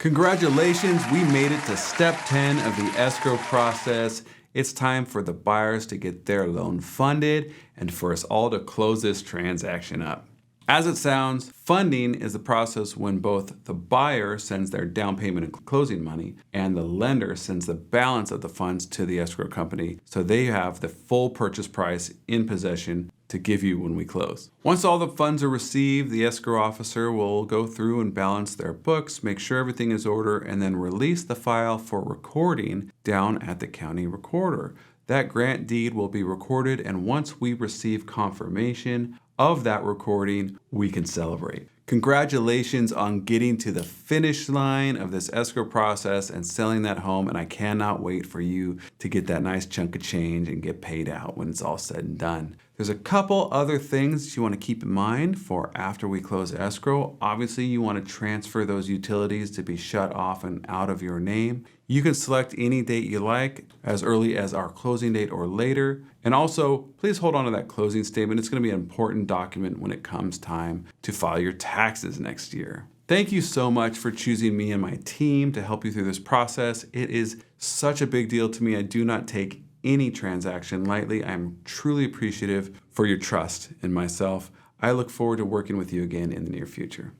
Congratulations, we made it to step 10 of the escrow process. It's time for the buyers to get their loan funded and for us all to close this transaction up. As it sounds, funding is the process when both the buyer sends their down payment and closing money and the lender sends the balance of the funds to the escrow company so they have the full purchase price in possession to give you when we close. Once all the funds are received, the escrow officer will go through and balance their books, make sure everything is in order, and then release the file for recording down at the county recorder. That grant deed will be recorded, and once we receive confirmation of that recording, we can celebrate. Congratulations on getting to the finish line of this escrow process and selling that home, and I cannot wait for you to get that nice chunk of change and get paid out when it's all said and done. There's a couple other things you want to keep in mind for after we close escrow. Obviously, you want to transfer those utilities to be shut off and out of your name. You can select any date you like, as early as our closing date or later. And also, please hold on to that closing statement. It's going to be an important document when it comes time to file your taxes next year. Thank you so much for choosing me and my team to help you through this process. It is such a big deal to me. I do not take any transaction lightly. I'm truly appreciative for your trust in myself. I look forward to working with you again in the near future.